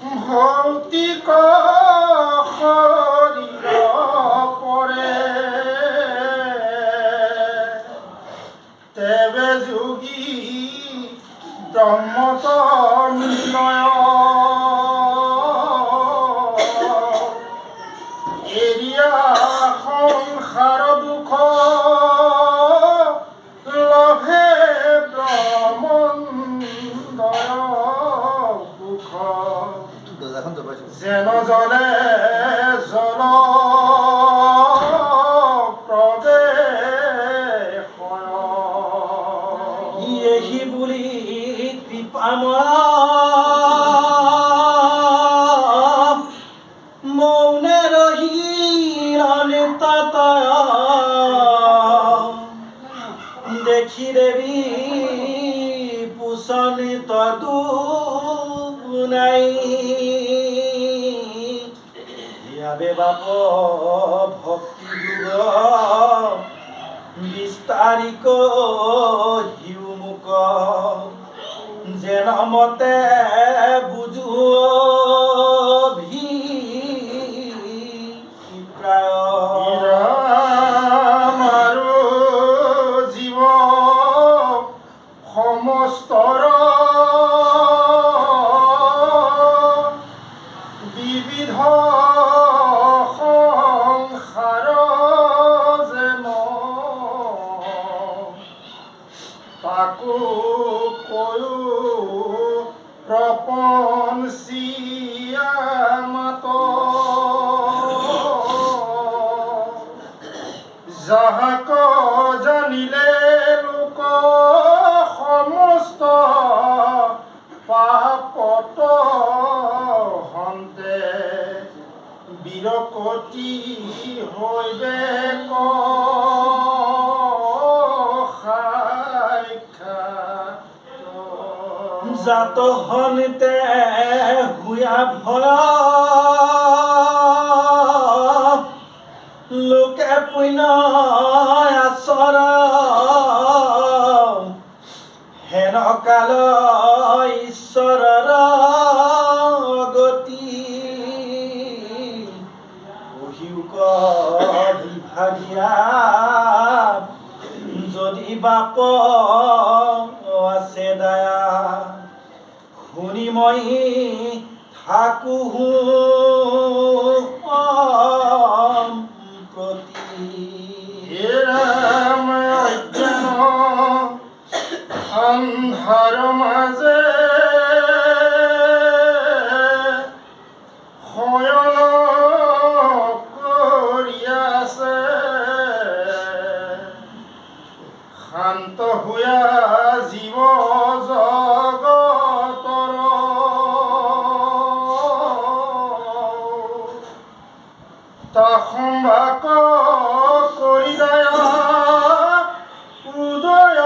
ভৌতিক শৰীৰ পৰে তেবে যোগী ব্ৰহ্মত নিৰ্ণয় এৰিয়া সংসাৰ দুখ লভে ব্ৰহ্মণ্ডয় সুখ যেন জলে জল এহি বুলি কৃপাময় মৌনে ৰহি তাতয় দেখি দেবী পোষণিত নাই ইয়াবে বাপ ভক্তি যুগ বিস্তাৰিক হিউমুক যেন মতে বুঝু আৰু জীৱ সমস্তৰ বিবিধ সংসাৰ যেন তাকো কয়ো প্ৰপঞ্চিয়া মাত যাহাক জানিলে লোক সমস্ত পাপত হন্তে বিৰকতি হৈবে জাত হনিতে হুয়া ভয় লোকে পুণ্য আচৰ হেন কাল ঈশ্বৰৰ গতি অহিউক বিভাগিয়া যদি বাপ আছে দয়া শুনি মই থাকো প্ৰতি ৰাম অজ্ঞান অন্ধাৰ মাজে শয়ন কৰি আছে শান্ত হোৱা জীৱ জগতৰ তখম্বাক কৰি দয়া উদয়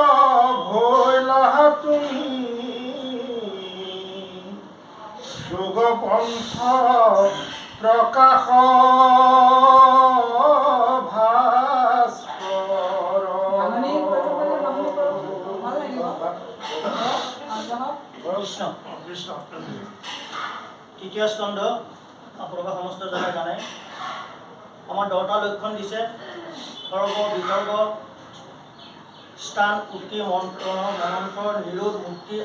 ভৈলা তুমি যোগ পন্থ প্ৰকাশ কৃষ্ণ তৃতীয় স্কন্ধ আপোনালোকে সমস্ত জনে জানে আমাৰ 10টা লক্ষণ দিছে সৰ্ব বিসৰ্গ স্থান উক্তি মন্ত্ৰ মনন্তৰ নিৰোধ মুক্তি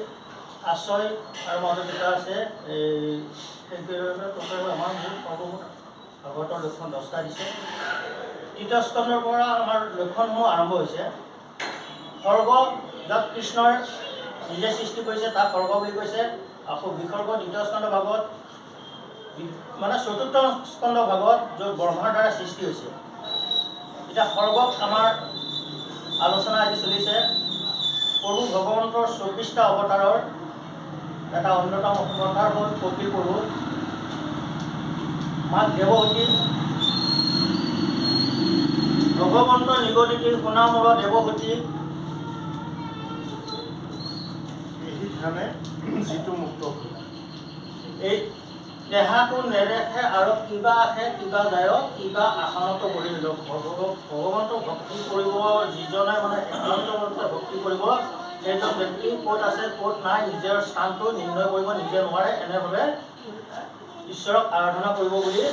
আশ্ৰয় আৰু মাজত যেটা আছে আমাৰ সৰ্বমুঠ ভাগৱতৰ লক্ষণ 10টা দিছে তৃতীয় স্কন্ধৰ পৰা আমাৰ লক্ষণসমূহ আৰম্ভ হৈছে সৰ্গ য'ত কৃষ্ণৰ নিজে সৃষ্টি কৰিছে তাক সৰ্গ বুলি কৈছে আকৌ বিসৰ্গ দ্বিতীয় স্কন্ধ ভাগত মানে চতুৰ্থ স্কন্ধ ভাগত য'ত ব্ৰহ্মাৰ দ্বাৰা সৃষ্টি হৈছে এতিয়া সৰ্গক আমাৰ আলোচনা আজি চলিছে প্ৰভু ভগৱন্তৰ 24টা অৱতাৰৰ এটা অন্যতম অৱতাৰ হ'ল কপিল প্ৰভু মাক দেৱহতী ভগৱন্ত নিগদিতী সোণামূল দেৱহতী যিটো মুক্ত এই দেহাটো নেদেখে আৰু কিবা আহে কিবা যায় কিবা আসনত বহি ভগৱন্তক ভক্তি কৰিব যিজনে মানে একান্তমতে ভক্তি কৰিব সেইজন ব্যক্তি ক'ত আছে ক'ত নাই নিজৰ স্থানটো নিৰ্ণয় কৰিব নিজে নোৱাৰে, এনেভাৱে ঈশ্বৰক আৰাধনা কৰিব বুলি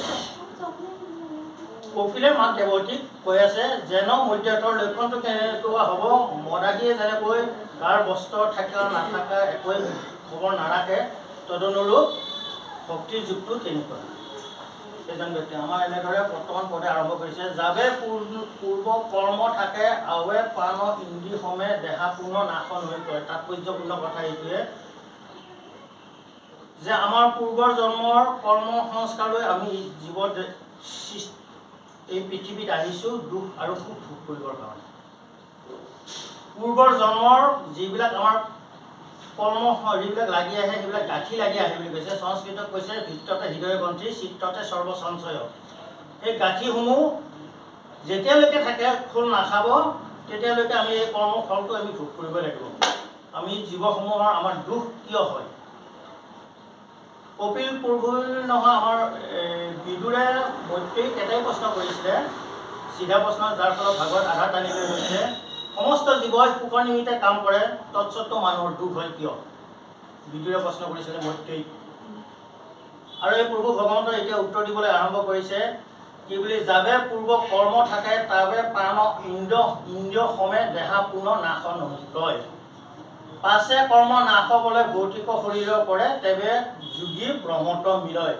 কপিলে মাক দেৱতীক কৈ আছে। যেন মধ্যতৰ লক্ষণটো কেনেকুৱা হ'ব, মদাহীয়ে যেনেকৈ গাৰ বস্ত্ৰ থকা নাথাকা একোৱে খবৰ নাৰাখে, তদনুৰূপ ভক্তিৰ যুগটো তেনেকুৱা। সেইজন ব্যক্তি আমাৰ এনেদৰে বৰ্তমান পদে আৰম্ভ কৰিছে। যাবে পূৰ্ব কৰ্ম থাকে আৱে প্ৰাণ ইন্দ্ৰিয় সমে দেহা পূৰ্ণ নাশন হৈ পৰে। তাৎপৰ্যপূৰ্ণ কথা এইটোৱে যে আমাৰ পূৰ্বৰ জন্মৰ কৰ্ম সংস্কাৰ লৈ আমি জীৱত এই পৃথিৱীত আহিছোঁ দুখ আৰু সুখ ভোগ কৰিবৰ কাৰণে। পূৰ্বৰ জন্মৰ যিবিলাক আমাৰ কৰ্ম যিবিলাক লাগি আহে সেইবিলাক গাঁঠি লাগি আহে বুলি কৈছে। সংস্কৃতত কৈছে ভিত্ততে হৃদয় গ্ৰন্থি চিত্ততে সৰ্বসঞ্চয়। সেই গাঁঠিসমূহ যেতিয়ালৈকে থাকে খোল নাখাব তেতিয়ালৈকে আমি এই কৰ্ম ফলটো আমি ভোগ কৰিব লাগিব। আমি জীৱসমূহৰ আমাৰ দুখ কিয় হয়? কপিল প্ৰভুৰ নহয় আমাৰ বিদুৰে মৈত্ৰেয়ীক এটাই প্ৰশ্ন কৰিছিলে, চিধা প্ৰশ্ন, যাৰ ফলত ভাগৱত আধা টানি লৈ গৈছে। সমস্ত জীৱই সুখৰ নিমিত্তে কাম কৰে, তৎসত্ত্বেও মানুহৰ দুখ হয় কিয়? বিদুৰে প্ৰশ্ন কৰিছিলে মৈত্ৰেয়ীক। আৰু এই প্ৰভু ভগৱন্তই এতিয়া উত্তৰ দিবলৈ আৰম্ভ কৰিছে কি বুলি, যাবে পূৰ্ব কৰ্ম থাকে তাবে প্ৰাণ ইন্দ্ৰিয় সমে দেহা পূৰ্ণ নাশন হয়। পাছে কৰ্ম নাশ হ'বলৈ ভৌতিক শৰীৰ কৰে, তেবে যোগী ব্ৰহ্মত মিলয়।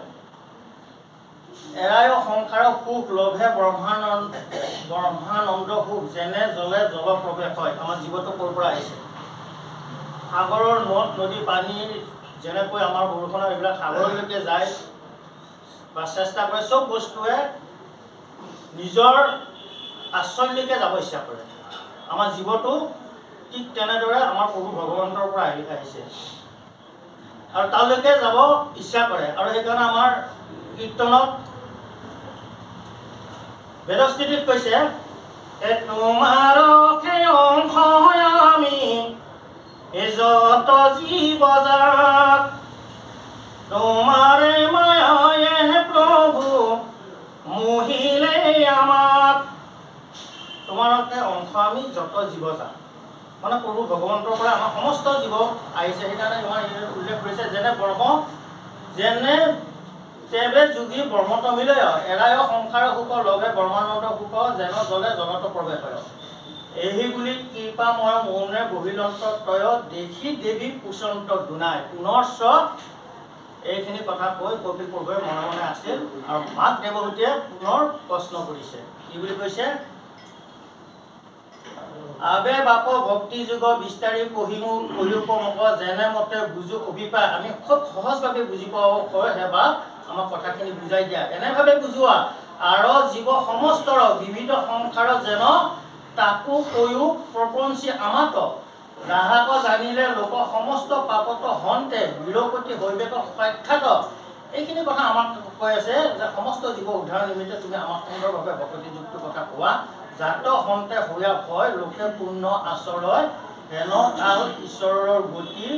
এৰায় সংসাৰ সুখ লোভে ব্ৰহ্মানন্দ সুখ, যেনে জলে জল প্ৰৱেশ হয়। আমাৰ জীৱটো ক'ৰ পৰা আহিছে? সাগৰৰ নদ নদী পানী যেনেকৈ আমাৰ বৰষুণৰ এইবিলাক সাগৰলৈকে যায় বা চেষ্টা কৰে, চব বস্তুৱে নিজৰ আশ্ৰয়লৈকে যাব ইচ্ছা কৰে। আমাৰ জীৱটো ঠিক তেনেদৰে আমাৰ প্ৰভু ভগৱন্তৰ পৰা আহিছে আৰু তালৈকে যাব ইচ্ছা কৰে। আৰু সেইকাৰণে আমাৰ কীৰ্তনত বেদস্থিতিত কৈছে তোমাৰ অংশ আমি যত জীৱ যাক, তোমাৰে মায়ায়ে প্ৰভু মোহিলে আমাক। তোমালোকে অংশ আমি যত জীৱ যাক, মানে প্ৰভু ভগৱন্তৰ পৰা আমাৰ সমস্ত জীৱ আহিছে। সেইকাৰণে আমাৰ উল্লেখ কৰিছে যেনে তেবে যোগী ব্ৰহ্মত মিলয়, এৰাই সংসাৰ সুখ লভে ব্ৰহ্মানন্দ সুখ, যেন জলে জলত প্ৰৱেশ হয়। এই বুলি কৃপা মই মৌনে বহিলন্ত তয়, দেখি দেৱী পুচন্ত দুনাই। পুনশ্চ এইখিনি কথা কৈ কপিল প্ৰভুৱে মনে মনে আছিল আৰু মাক দেৱহূতিয়ে পুনৰ প্ৰশ্ন কৰিছে। কি বুলি কৈছে? আবে বাপ ভক্তি যুগ বিস্তাৰি কহিমু কলিউপমক, যেনে মতে বুজো অভিপ্ৰায়। আমি খুব সহজভাৱে বুজি পাব হে বাপ, আমাক কথাখিনি বুজাই দিয়া, এনেভাৱে বুজোৱা আৰু জীৱ সমস্তৰ বিবিধ সংসাৰ যেন তাকো কৈও প্ৰপঞ্চী আমাক, গ্ৰাহক জানিলে লোক সমস্ত পাপত হন্তে বিৰপতি হৈবেক সাক্ষাৎ। এইখিনি কথা আমাক কৈ আছে যে সমস্ত জীৱ উদ্ধাৰ নিমিত্তে তুমি আমাক সুন্দৰভাৱে ভকতি যুগটোৰ কথা কোৱা। জাত হন্তে হোৱা ভয় লোকে পূৰ্ণ আচৰয়, হেন কাল ঈশ্বৰৰ গতি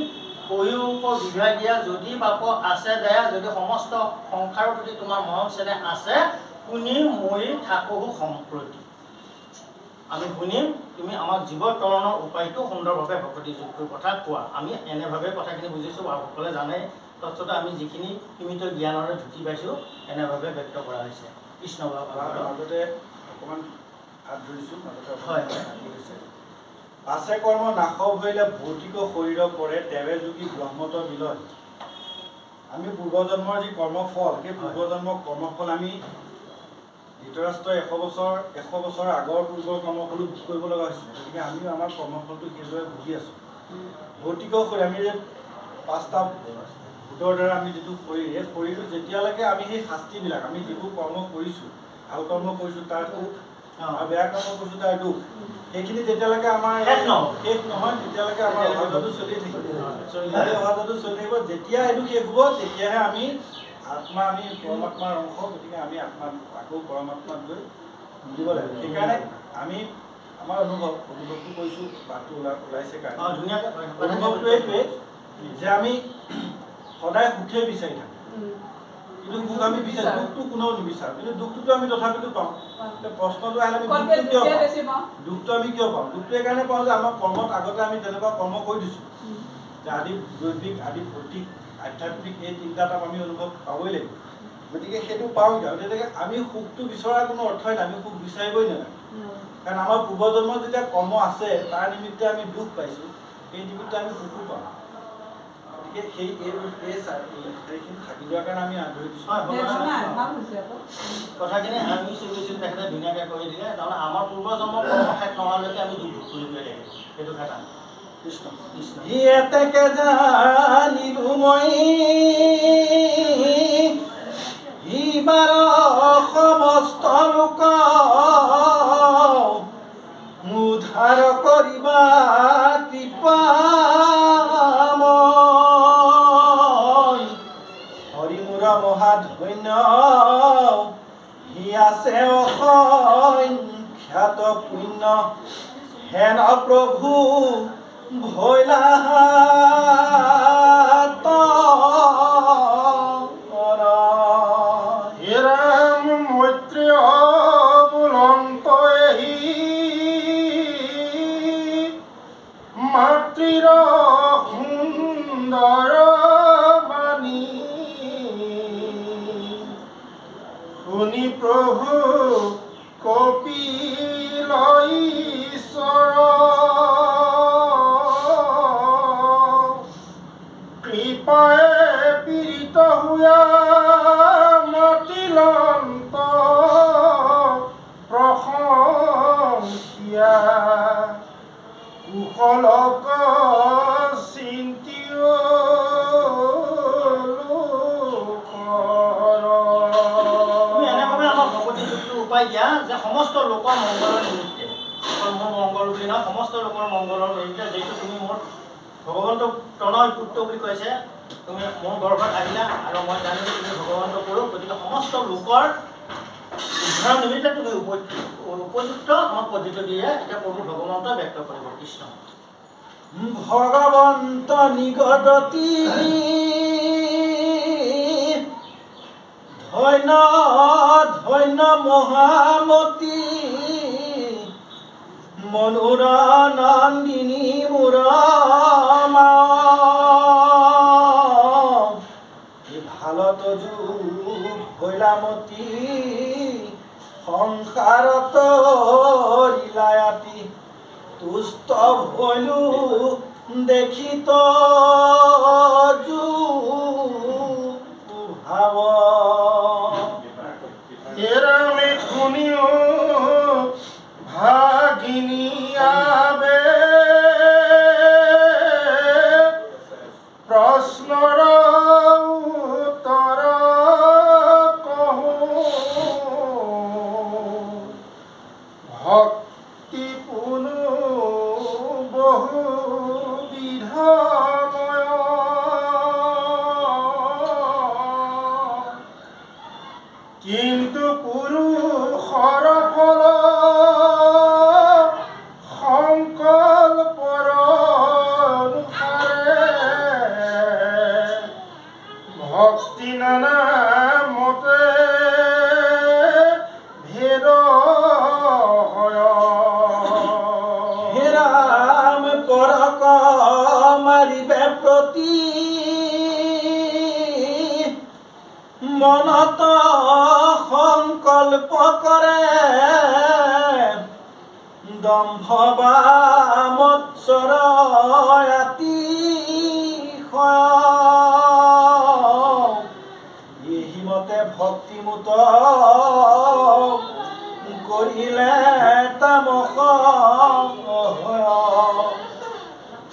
কৈৰূপ বিভাগ দিয়া। যদি বাপ আছে দয়া, যদি সমস্ত সংসাৰৰ প্ৰতি তোমাৰ মৰম চেনেহ আছে, শুনি মই থাকোঁ সম্প্ৰতি। আমি শুনিম, তুমি আমাক জীৱ তৰণৰ উপায়টো সুন্দৰভাৱে ভকতি যুগটোৰ কথা কোৱা। আমি এনেভাৱে কথাখিনি বুজিছোঁ, বাপসকলে জানে। তৎসত্ত্বেও আমি যিখিনি সীমিত জ্ঞানৰে ঢুকি পাইছোঁ এনেভাৱে ব্যক্ত কৰা হৈছে। কৃষ্ণ মাজতে অকণমান হাত ধৰিছোঁ, হয়। পাছে কৰ্ম নাশ হৈলে ভৌতিক শৰীৰ পৰে, তেৱে যোগী ব্ৰহ্মত মিলয়। আমি পূৰ্বজন্মৰ যি কৰ্মফল, সেই পূৰ্বজন্মৰ কৰ্মফল আমি ধৃতৰাষ্ট্ৰই 100 বছৰ আগৰ পূৰ্বৰ কৰ্মফলো ভোগ কৰিব লগা হৈছিলে। গতিকে আমিও আমাৰ কৰ্মফলটো সেইদৰে ভুগি আছোঁ। ভৌতিক শৰীৰ, আমি যে 5টা ভূতৰ দ্বাৰা আমি যিটো শৰীৰ, সেই শৰীৰটো যেতিয়ালৈকে আমি সেই শাস্তিবিলাক, আমি যিবোৰ কৰ্ম কৰিছোঁ, ভাল কৰ্ম কৰিছোঁ তাৰ সুখ আৰু বেয়া কৰ্ম কৰিছোঁ তাৰ দুখ, সেইখিনি যেতিয়ালৈকে আমাৰ শেষ নহয় তেতিয়ালৈকে আমাৰ অহাটো চলি থাকিব। অহাটো চলি থাকিব। যেতিয়া এইটো শেষ হ'ব তেতিয়াহে আমি আত্মা, আমি পৰমাত্মাৰ অংশ। গতিকে আমি আত্মাক আকৌ পৰমাত্মাত গৈ মিলিব লাগিব। সেইকাৰণে আমি আমাৰ অনুভৱটো কৰিছোঁ, বাটটো ওলাইছে কাৰণে অনুভৱটো এইটোৱে যে আমি সদায় সুখে বিচাৰি থাকোঁ। কিন্তু সুখ আমি বিচাৰোঁ, দুখটো কোনেও নিবিচাৰোঁ, কিন্তু দুখটোতো আমি তথাপিতো পাওঁ। প্ৰশ্নটো আহিলে আমি দুখটো কিয় পাওঁ? দুখটো আমি কিয় পাওঁ? দুখটো এইকাৰণে পাওঁ যে আমাৰ কৰ্মত আগতে আমি তেনেকুৱা কৰ্ম কৰি দিছোঁ যে আদি দৈবিক আদি ভৌতিক আধ্যাত্মিক এই তিনিটাত আমি অনুভৱ পাবই লাগিব। গতিকে সেইটো পাওঁ আৰু তেনেকৈ আমি সুখটো বিচৰাৰ কোনো অৰ্থই নাই, আমি সুখ বিচাৰিবই নালাগে। কাৰণ আমাৰ পূৰ্বজন্মত যেতিয়া কৰ্ম আছে তাৰ নিমিত্তে আমি দুখ পাইছোঁ, সেই নিমিত্তে আমি সুখো পাওঁ। গতিকে সেইখিনি থাকি যোৱাৰ কাৰণে আমি আগ্ৰহী দিছোঁ। কথাখিনি আমি চিভিছিল তেখেতে ধুনীয়াকৈ কৰি দিলে। তাৰমানে আমাৰ পূৰ্বজন্মৰ কৰ্ম শেষ নোহোৱালৈকে আমি দুখ কৰি গৈ থাকিম, সেইটো কথা। কৃষ্ণ কৃষ্ণ এতেকে জানিলো মই ইবাৰ সমস্ত লোক উদ্ধাৰ কৰিবা কৃপাময় হৰি মোৰ মহাধন্য হি আছে অসংখ্যাত পুণ্য হেন প্ৰভু ভৈলা হেৰাম মৈত্ৰী বুলন্ত এহি মাতৃৰ সুন্দৰ বাণী শুনি প্ৰভু কপিল ঈশ্বৰ কৃপায়ে পীড়িত হুয়া মাতিলন্ত প্ৰশংসিয়া কুশলক চিন্তিও তুমি এনেভাৱে আমাৰ ভগৱতী যুগটো উপায় দিয়া যে সমস্ত লোকৰ মংগলৰ নিমিত্তে, অকল মোৰ মংগল বুলি নহয়, সমস্ত লোকৰ মংগলৰ নিমিত্তে, যিহেতু তুমি মোৰ ভগৱন্তক প্ৰণয় পুত্ৰ বুলি কৈছে, তুমি মোৰ গৰ্ভত আহিলা আৰু মই জানিলোঁ তুমি ভগৱন্ত কৰোঁ, গতিকে সমস্ত লোকৰ উদ্ধাৰৰ নিমিত্তে তুমি উপযুক্ত আমাক পদ্ধতি দিয়ে এতিয়া প্ৰভু ভগৱন্ত ব্যক্ত কৰিব। কৃষ্ণ ভগৱন্ত নিগদতি ধন্য ধন্য মহামতী মনুৰ নন্দিনী মোৰ মা ভালত ভৈলামতী সংসাৰত লীলায়াতি তুষ্ট ভৈলো দেখিত ভাব এৰামে শুনিও ভাগিনী আবে প্ৰশ্নৰ উত্তৰ কহো ভক্তি পুনু বহু বিধাময় কিন্তু পুৰুষৰ ফল সংকল্পৰ অনুসাৰে ভক্তি নানা মতে ভেদ হয়। হে ৰাম পৰক মাৰিবে প্ৰতি মনত সংকল্প কৰে দম্ভ বা মৎসৰ এহিমতে ভক্তিমূত কৰিলে তামস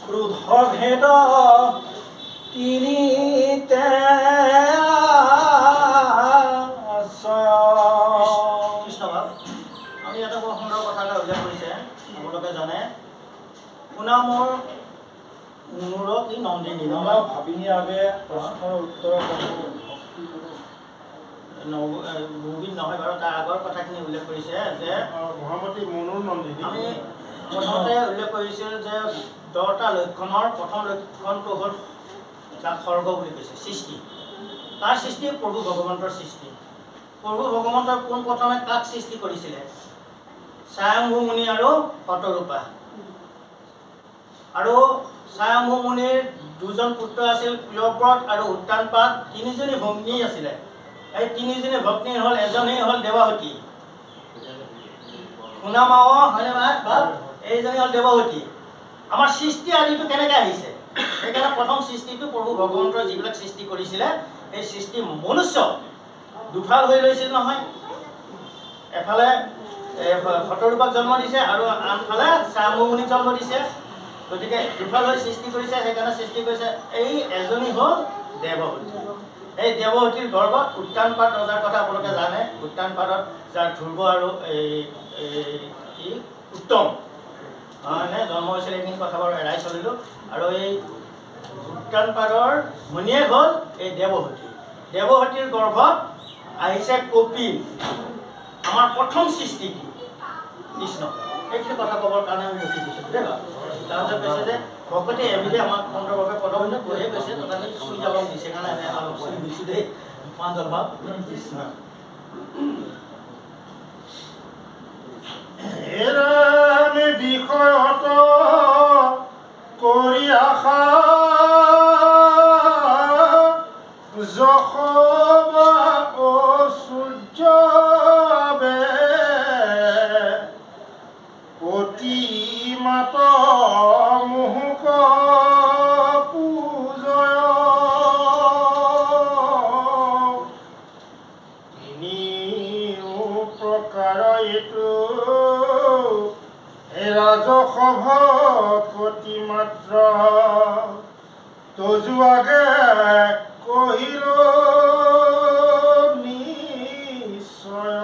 ক্ৰোধ ভেদ তিনিতে কৃষ্ণ ভাৱ আমি ইয়াতে বৰ সুন্দৰ কথা এটা উল্লেখ কৰিছে, আপোনালোকে জানে শুনা মোৰ কি নন্দিনী ভাবিনী আবে প্ৰশ্নৰ উত্তৰ নবীন নহয় বাৰু, তাৰ আগৰ কথাখিনি উল্লেখ কৰিছে যে মহামতী মনুৰ নন্দিনী। আমি প্ৰথমতে উল্লেখ কৰিছিল যে 10টা লক্ষণৰ প্ৰথম লক্ষণটো হ'ল যাক স্বৰ্গ বুলি কৈছে, সৃষ্টি। তাৰ সৃষ্টি প্ৰভু ভগৱন্তৰ সৃষ্টি। প্ৰভু ভগৱন্তৰ পোনপ্ৰথমে কাক সৃষ্টি কৰিছিলে? স্বয়ম্ভু মুনি আৰু শতৰূপা। আৰু স্বয়ম্ভু মুনিৰ দুজন পুত্ৰ আছিল, প্ৰিয়ব্ৰত আৰু উত্তানপাদ। তিনিজনী ভগ্নী আছিলে। এই তিনিজনী ভগ্নীৰ হ'ল এজনেই হ'ল দেৱহতী। শুনা মাও হয়নে বা এইজনী হ'ল দেৱহতী। আমাৰ সৃষ্টি আদিটো কেনেকৈ আহিছে? সেইকাৰণে প্ৰথম সৃষ্টিটো প্ৰভু ভগৱন্তৰ যিবিলাক সৃষ্টি কৰিছিলে, এই সৃষ্টি মনুষ্য দুফাল হৈ লৈছিল নহয়। এফালে শতৰূপাক জন্ম দিছে আৰু আনফালে স্বয়ম্ভু মুনিক জন্ম দিছে। গতিকে দুফাল হৈ সৃষ্টি কৰিছে, সেইকাৰণে সৃষ্টি কৰিছে। এই এজনী হ'ল দেৱহতী। এই দেৱহতীৰ গৰ্ভত উত্তানপাদ ৰজাৰ কথা আপোনালোকে জানে। উত্তানপাদত যাৰ ধ্ৰুৱ আৰু উত্তম জন্ম হৈছিল, এইখিনি কথা বাৰু এৰাই চলিলোঁ। আৰু এই উত্তানপাদৰ ভনীয়েক হ'ল এই দেৱহতী। দেৱহতীৰ গৰ্ভত আহিছে কপিল। আমাৰ প্ৰথম সৃষ্টি কি? কৃষ্ণ। এইখিনি কথা ক'বৰ কাৰণে আমি ৰখি দিছোঁ। তাৰপিছত কৈছে যে ভকতে এমিলে আমাক সুন্দৰভাৱে পদবন্ধ কৈয়ে গৈছে, তথাপি চুই যাব দিছে কাৰণে আমি অলপ চুই দিছোঁ দেই। প্ৰাঞ্জল ভাৱ। আমি বিষয়ত কৰি আশা যশোবা ও সূৰ্যবে অতি মাত মোহক পূজয় তিনিও প্ৰকাৰ এইটো ৰাজসভকতি মাত্ৰ তজুৱাগে কহিল নিশ্চয়।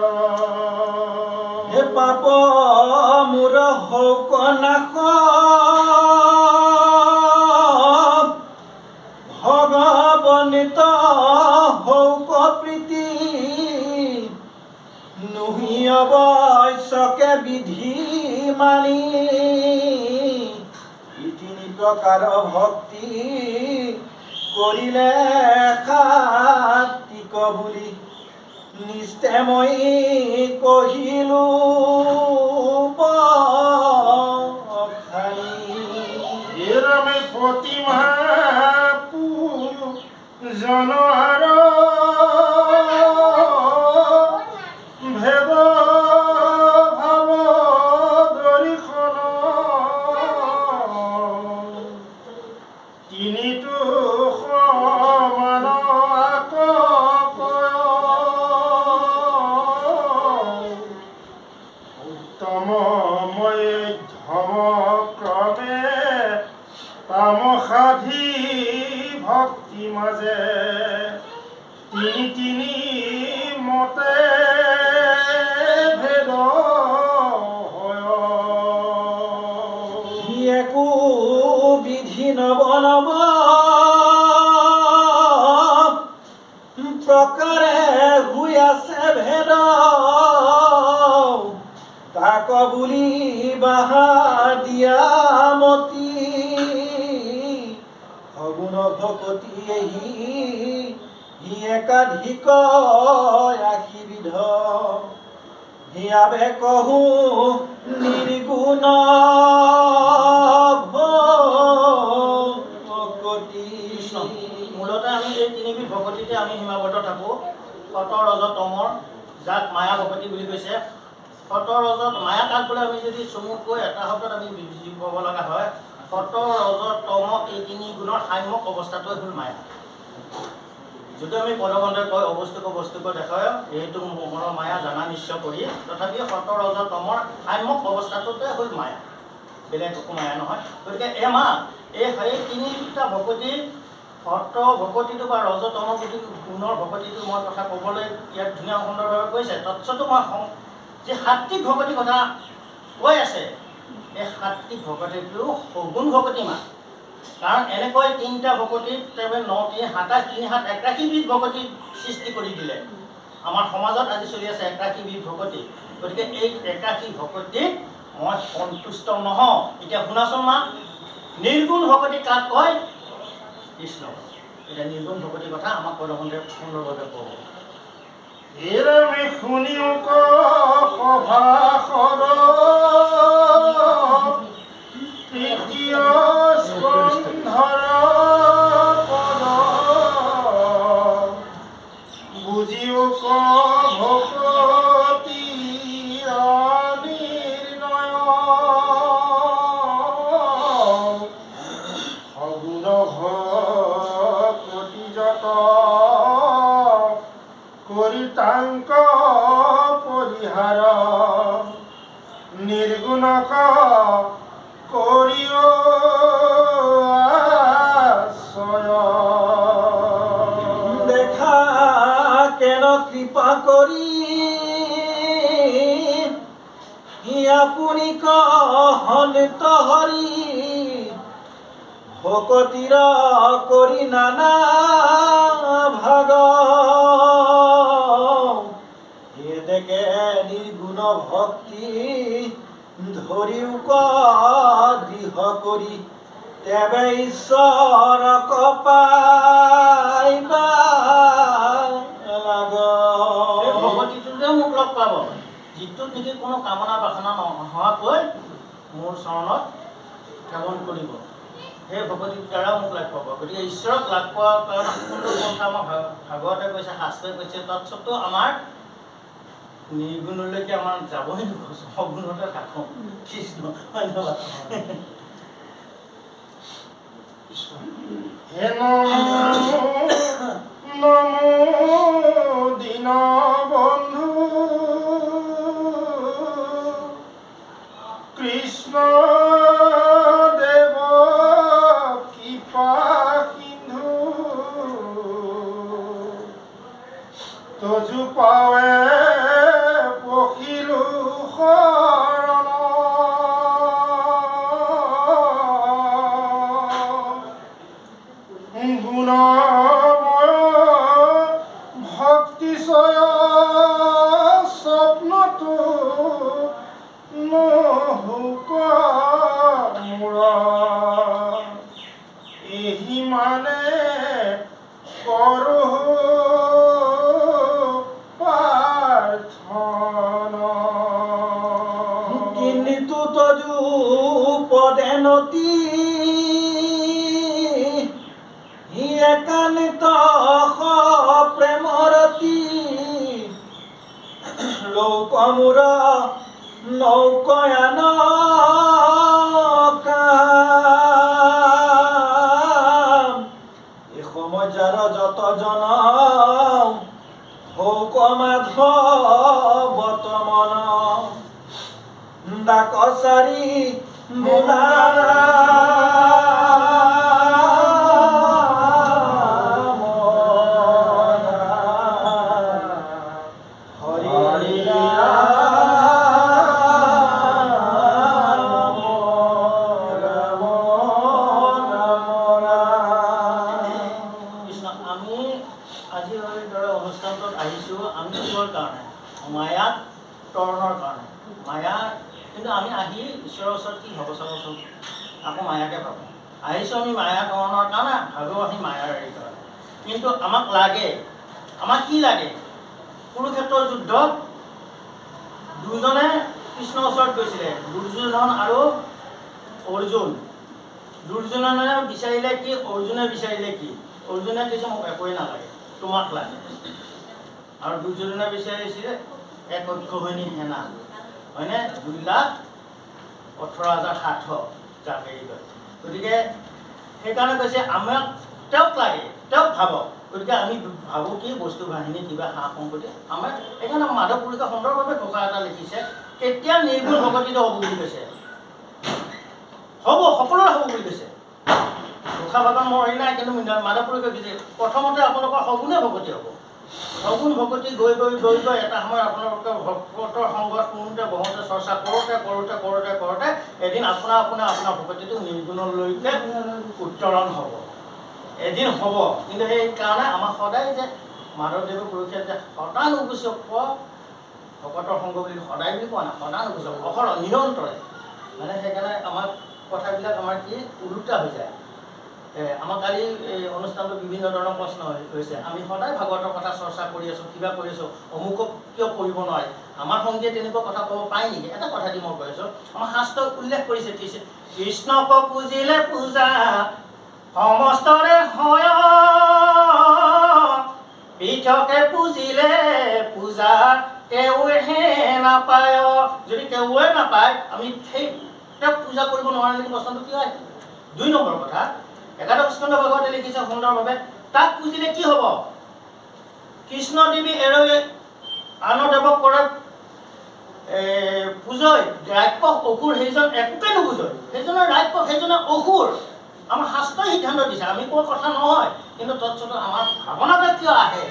হে পাপ মোৰ হৌক নাশ ভগৱনিত হৌক প্ৰীতি নুহি অৱশ্যকে বিধি মানি তিনি প্ৰকাৰ ভক্তি কৰিলে সাত্বিক বুলি নিস্তে মই কহিলো আমি প্ৰতিমা পূজন আৰু ভেদ ভাৱ দৰিখন তিনিটো সমান উত্তমময় ধৰ্মক্ৰমে তামসাধি ভক্তি মাজে তিনি তিনি মতে ভেদ হয়। একো বিধি নব নব প্ৰকাৰে হৈ আছে ভেদ তাক বুলি বাহা দিয়া মতি সগুণ ভকতি হি একাধিক ৰাশিবিধ হিয়াবে কহো নিৰ্গুণ ভকতি। মূলতে আমি এই তিনিবিধ ভকতিতে আমি সীমাবদ্ধ থাকোঁ। সত ৰজ তমৰ, যাক মায়া ভকতি বুলি কৈছে। সত ৰজ মায়া কাক বোলে আমি যদি চমুকৈ এটা শব্দত আমি বুজি পাব লগা হয়, সত ৰজ তম এই তিনি গুণৰ সাম্যক অৱস্থাটোৱে হ'ল মায়া। যদি আমি পদবন্ধই কয় অবস্তুক বস্তুক দেখায় এইটো মনৰ মায়া জানা নিশ্চয় কৰি, তথাপি সত ৰজ তমৰ সাম্যক অৱস্থাটোতে হ'ল মায়া, বেলেগ একো মায়া নহয়। গতিকে এই তিনিটা ভকতি, সত ভকতিটো বা ৰজতম গুণৰ ভকতিটো মই কথা ক'বলৈ ইয়াত ধুনীয়া সুন্দৰভাৱে কৈছে। তৎসতো মই যি সাত্বিক ভকতিৰ কথা কৈ আছে, এই সাত্বিক ভকতিটো সগুণ ভকতি মা। কাৰণ এনেকৈ তিনিটা ভকতিত ৯ ৩ ২৭ ৩ ৭ ৮১বিধ ভকতি সৃষ্টি কৰি দিলে। আমাৰ সমাজত আজি চলি আছে ৮১বিধ ভকতি। গতিকে এই ৮১ ভকতিত মই সন্তুষ্ট নহওঁ। এতিয়া শুনাচোন মা, নিৰ্গুণ ভকতি কাক কয়? কৃষ্ণ। এতিয়া নিৰ্গুণ ভকতিৰ কথা আমাক পদমন্ত্ৰে সুন্দৰভাৱে ক'ব। এৰামে শুনিও সভাসদ তৃতীয় স্কন্ধৰ পদ বুজিও ভকতি নিৰ্ণয় সগুণ ভকতি যত কৰি তাংক পৰিহাৰ নিৰ্গুণক কৰিও আশ্ৰয় দেখা কেন কৃপা কৰি আপুনি কহন্ত হৰি ভকতিৰ কৰি নানা ভাগ এতেকে নিৰ্গুণ ভক্তি ধৰিও দৃঢ় কৰি তেবে ঈশ্বৰক পাইবা লাগ। এই ভকতিটোতে মোক লগ পাব, যিটোত নেকি কোনো কামনা বাসনা নোহোৱাকৈ মোৰ চৰণত সেৱন কৰিব, সেই ভকতিৰ দ্বাৰা মোক লাগ পাব। গতিকে ঈশ্বৰক লাগ পোৱাৰ কাৰণে সুন্দৰ কথা আমাৰ ভাগৱতে কৈছে, শাস্ত্ৰই কৈছে, তৎসত্ত্বেও আমাৰ নিৰ্গুণলৈকে আমাৰ যাবই নোখোজো, সগুণতে থাকোঁ। কৃষ্ণ ধন্যবাদ। হে নমো দীন বন্ধু কৃষ্ণ দেৱ কৃপা সিন্ধু তজু পাৱে পখিলো শৰণ গুণময় ভক্তিচয় স্বপ্নটো নহুক মূৰ এহি মানে কৰোঁ প্ৰাৰ্থনা। কিন্তু তজু পদেনতি একান্ত প্ৰেমৰতি লোকমূৰ নৌকয়ান এই সমজাৰ যত জন হৌক মাধৱ মন ডাকচাৰী বোলা মায়াত তৰণৰ কাৰণে মায়া, কিন্তু আমি আহি ঈশ্বৰৰ ওচৰত কি হ'ব চাবচোন, আকৌ মায়াকে ভাবোঁ। আহিছোঁ আমি মায়া তৰণৰ কাৰণে, ভাবোঁ আমি মায়াৰ হেৰি কাৰণে। কিন্তু আমাক লাগে, আমাক কি লাগে? কুৰুক্ষেত্ৰৰ যুদ্ধত দুজনে কৃষ্ণৰ ওচৰত গৈছিলে, দুৰ্যোধন আৰু অৰ্জুন। দুৰ্যোধনে বিচাৰিলে কি, অৰ্জুনে বিচাৰিলে কি? অৰ্জুনে কৈছে মোক একোৱেই নালাগে, তোমাক লাগে। আৰু দুৰ্যোধনে বিচাৰিছিলে এক অক্ষৌহিণী সেনা, হয়নে? 2,18,700 যাক হেৰি কৰে। গতিকে সেইকাৰণে কৈছে আমাক তেওঁক লাগে, তেওঁক ভাবক। গতিকে আমি ভাবোঁ কি বস্তু বাহিনী কিবা সা সম্পত্তি আমাৰ। সেইকাৰণে মাধৱ পুৰুষে সুন্দৰভাৱে ঘোষা এটা লিখিছে, কেতিয়া নিৰ্গুণ ভকতিটো হ'ব বুলি কৈছে, হ'ব সকলোৰে হ'ব বুলি কৈছে। ঘোষা ভাগত মোৰ হেৰি নাই, কিন্তু মাধৱ পুৰুষে কৈছে প্ৰথমতে আপোনালোকৰ সগুণে ভকতি হ'ব। সগুণ ভকতি গৈ গৈ গৈ গৈ এটা সময়ত আপোনালোকে ভকতৰ সংগত শুনোতে বহোতে চৰ্চা কৰোঁতে কৰোঁতে কৰোঁতে কৰোঁতে এদিন আপোনাৰ ভকতিটো নিৰ্গুণলৈকে উত্তৰণ হ'ব, এদিন হ'ব। কিন্তু সেইকাৰণে আমাৰ সদায় যে মাধৱদেৱ পুৰুষে যে সদানুগুচক ভকতৰ সংগ বুলি সদায় বুলি কোৱা নাই, সদানুগুচক অহৰহ, নিৰন্তৰে। মানে সেইকাৰণে আমাৰ কথাবিলাক আমাৰ কি ওলোটা হৈ যায়। আমাৰ কালি এই অনুষ্ঠানটো বিভিন্ন ধৰণৰ প্ৰশ্ন হৈছে। আমি সদায় ভাগৱতৰ কথা চৰ্চা কৰি আছোঁ, কিবা কৰি আছোঁ, অমুকক কিয় কৰিব নোৱাৰে? আমাৰ সংগীয়ে তেনেকুৱা কথা ক'ব পাৰে নেকি? এটা কথা দি মই কৈ আছোঁ, আমাৰ শাস্ত্ৰত উল্লেখ কৰিছে কৃষ্ণক পুজিলে পূজা সমস্তৰে হয়, পৃথকে পুজিলে পূজা কেউহে নাপায়। যদি কেউৱে নাপায় আমি সেই তেওঁক পূজা কৰিব নোৱাৰে নেকি? প্ৰশ্নটো কিয় আহিছে? 2 নম্বৰ কথা, একাদশ স্কন্ধ ভাগৱতে লিখিছে সুন্দৰভাৱে, তাক পুজিলে কি হ'ব? কৃষ্ণ দেৱী এৰৈ আন দেৱক কৰে পূজয়, ৰাক্ষস অসুৰ সেইজন একোকে নুবুজয়, সেইজনৰ ৰাক্ষস, সেইজনৰ অসুৰ। আমাৰ শাস্ত্ৰই সিদ্ধান্ত দিছে, আমি কোৱা কথা নহয়। কিন্তু তৎসত্ত্বেও আমাৰ ভাৱনাটা কিয় আহে